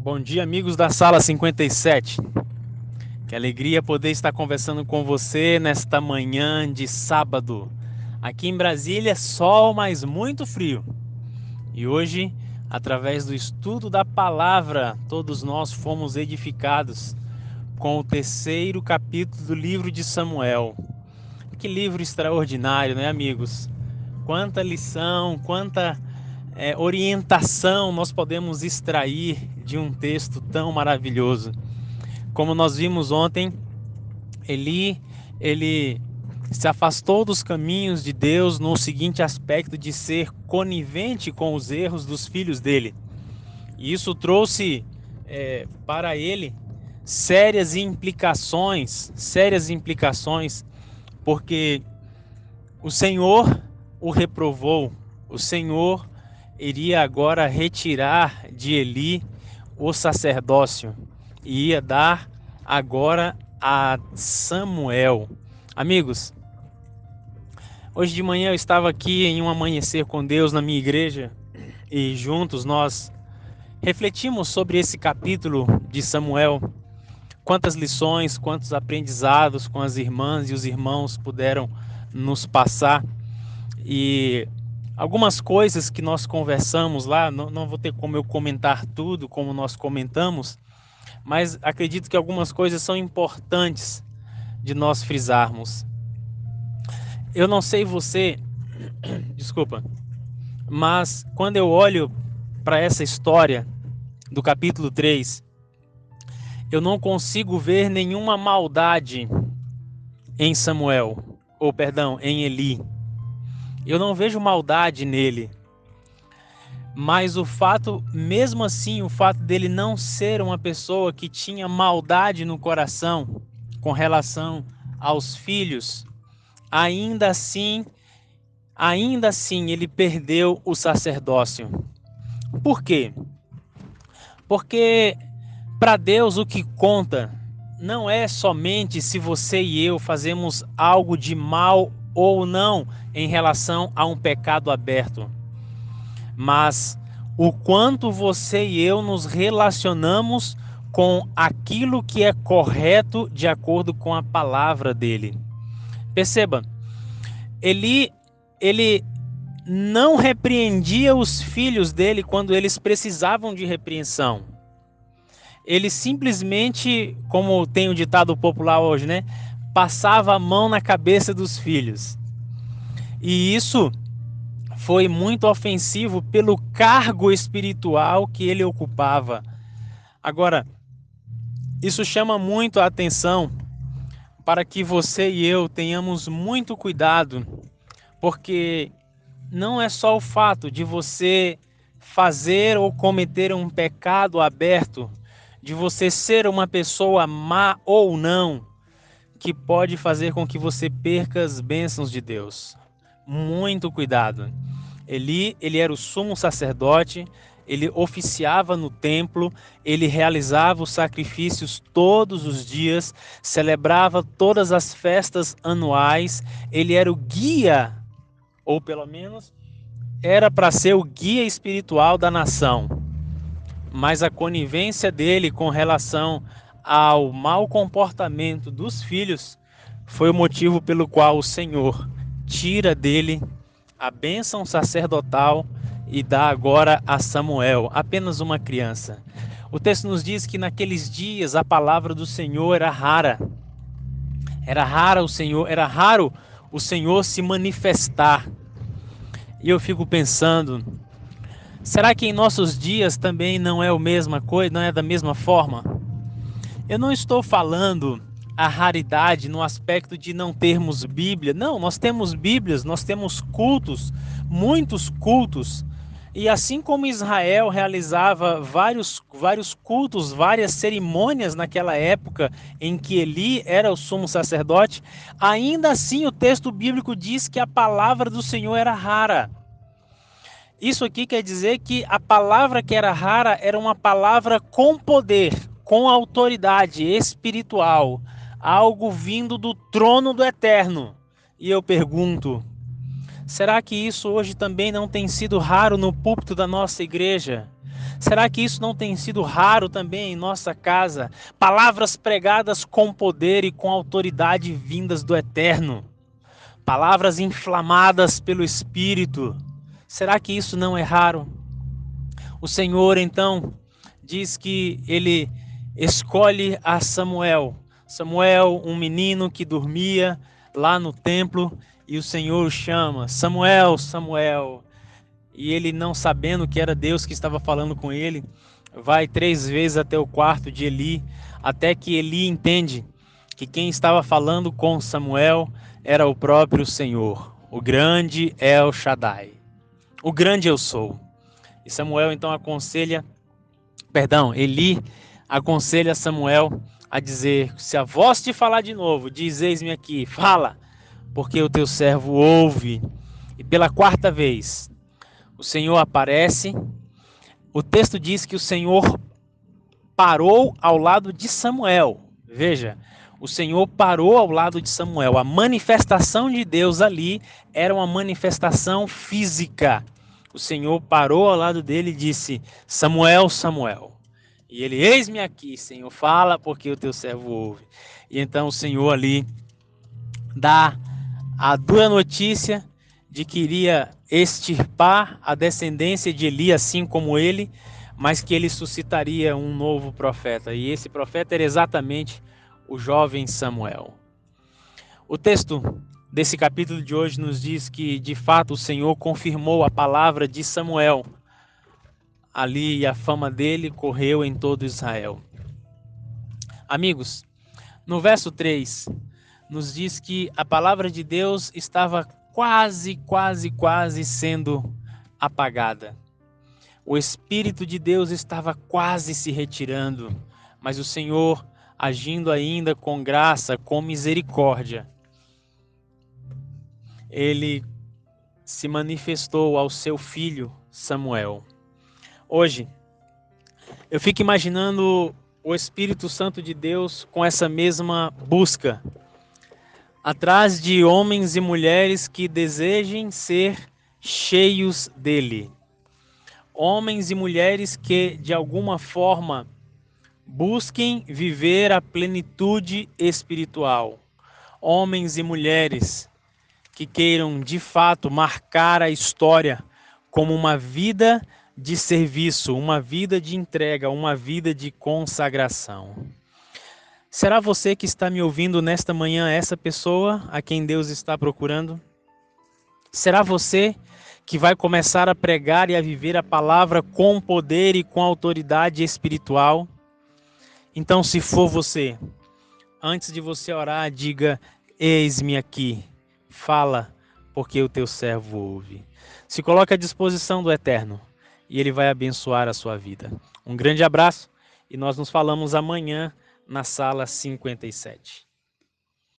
Bom dia, amigos da Sala 57. Que alegria poder estar conversando com você nesta manhã de sábado. Aqui em Brasília, sol, mas muito frio. E hoje, através do estudo da palavra, todos nós fomos edificados com o terceiro capítulo do livro de Samuel. Que livro extraordinário, né, amigos? Quanta lição, quanta orientação nós podemos extrair de um texto tão maravilhoso. Como nós vimos ontem, ele se afastou dos caminhos de Deus no seguinte aspecto de ser conivente com os erros dos filhos dele. E isso trouxe para ele sérias implicações, porque o Senhor o reprovou, o Senhor iria agora retirar de Eli o sacerdócio e ia dar agora a Samuel. Amigos, hoje de manhã eu estava aqui em um amanhecer com Deus na minha igreja e juntos nós refletimos sobre esse capítulo de Samuel. Quantas lições, quantos aprendizados com as irmãs e os irmãos puderam nos passar. E algumas coisas que nós conversamos lá, não vou ter como eu comentar tudo como nós comentamos, mas acredito que algumas coisas são importantes de nós frisarmos. Eu não sei você, desculpa, mas quando eu olho para essa história do capítulo 3, eu não consigo ver nenhuma maldade em Samuel, em Eli. Eu não vejo maldade nele. Mas o fato, mesmo assim, o fato dele não ser uma pessoa que tinha maldade no coração com relação aos filhos, ainda assim ele perdeu o sacerdócio. Por quê? Porque para Deus o que conta não é somente se você e eu fazemos algo de mal ou não em relação a um pecado aberto, mas o quanto você e eu nos relacionamos com aquilo que é correto de acordo com a palavra dele. Perceba, ele não repreendia os filhos dele quando eles precisavam de repreensão. Ele simplesmente, como tem o ditado popular hoje, né, passava a mão na cabeça dos filhos. E isso foi muito ofensivo pelo cargo espiritual que ele ocupava. Agora, isso chama muito a atenção para que você e eu tenhamos muito cuidado, porque não é só o fato de você fazer ou cometer um pecado aberto, de você ser uma pessoa má ou não, que pode fazer com que você perca as bênçãos de Deus. Muito cuidado. Ele era o sumo sacerdote, ele oficiava no templo, ele realizava os sacrifícios todos os dias, celebrava todas as festas anuais, ele era o guia, ou pelo menos era para ser o guia espiritual da nação. Mas a conivência dele com relação ao mau comportamento dos filhos foi o motivo pelo qual o Senhor tira dele a bênção sacerdotal e dá agora a Samuel, apenas uma criança. O texto nos diz que naqueles dias a palavra do Senhor era rara. Era raro o Senhor se manifestar. E eu fico pensando, será que em nossos dias também não é a mesma coisa, não é da mesma forma? Eu não estou falando a raridade no aspecto de não termos Bíblia. Não, nós temos Bíblias, nós temos cultos, muitos cultos. E assim como Israel realizava vários cultos, várias cerimônias naquela época em que Eli era o sumo sacerdote, ainda assim o texto bíblico diz que a palavra do Senhor era rara. Isso aqui quer dizer que a palavra que era rara era uma palavra com poder, com autoridade espiritual, algo vindo do trono do Eterno. E eu pergunto, será que isso hoje também não tem sido raro no púlpito da nossa igreja? Será que isso não tem sido raro também em nossa casa? Palavras pregadas com poder e com autoridade vindas do Eterno. Palavras inflamadas pelo Espírito. Será que isso não é raro? O Senhor, então, diz que ele escolhe a Samuel. Samuel, um menino que dormia lá no templo, e o Senhor o chama: Samuel, Samuel. E ele, não sabendo que era Deus que estava falando com ele, vai 3 vezes até o quarto de Eli, até que Eli entende que quem estava falando com Samuel era o próprio Senhor, o grande El Shaddai, o grande eu sou. E Samuel então Eli aconselha Samuel a dizer: se a voz te falar de novo, diz: eis-me aqui, fala, porque o teu servo ouve. E pela 4ª vez, o Senhor aparece. O texto diz que o Senhor parou ao lado de Samuel. Veja, o Senhor parou ao lado de Samuel. A manifestação de Deus ali era uma manifestação física. O Senhor parou ao lado dele e disse: Samuel, Samuel. E ele: eis-me aqui, Senhor, fala, porque o teu servo ouve. E então o Senhor ali dá a dura notícia de que iria extirpar a descendência de Eli, assim como ele, mas que ele suscitaria um novo profeta. E esse profeta era exatamente o jovem Samuel. O texto desse capítulo de hoje nos diz que, de fato, o Senhor confirmou a palavra de Samuel. Ali a fama dele correu em todo Israel. Amigos, no verso 3, nos diz que a palavra de Deus estava quase sendo apagada. O Espírito de Deus estava quase se retirando, mas o Senhor, agindo ainda com graça, com misericórdia, ele se manifestou ao seu filho Samuel. Hoje, eu fico imaginando o Espírito Santo de Deus com essa mesma busca, atrás de homens e mulheres que desejem ser cheios dele. Homens e mulheres que, de alguma forma, busquem viver a plenitude espiritual. Homens e mulheres que queiram, de fato, marcar a história como uma vida de serviço, uma vida de entrega, uma vida de consagração. Será você que está me ouvindo nesta manhã essa pessoa a quem Deus está procurando? Será você que vai começar a pregar e a viver a palavra com poder e com autoridade espiritual? Então, se for você, antes de você orar, diga: eis-me aqui, fala, porque o teu servo ouve. Se coloque à disposição do Eterno e Ele vai abençoar a sua vida. Um grande abraço e nós nos falamos amanhã na sala 57.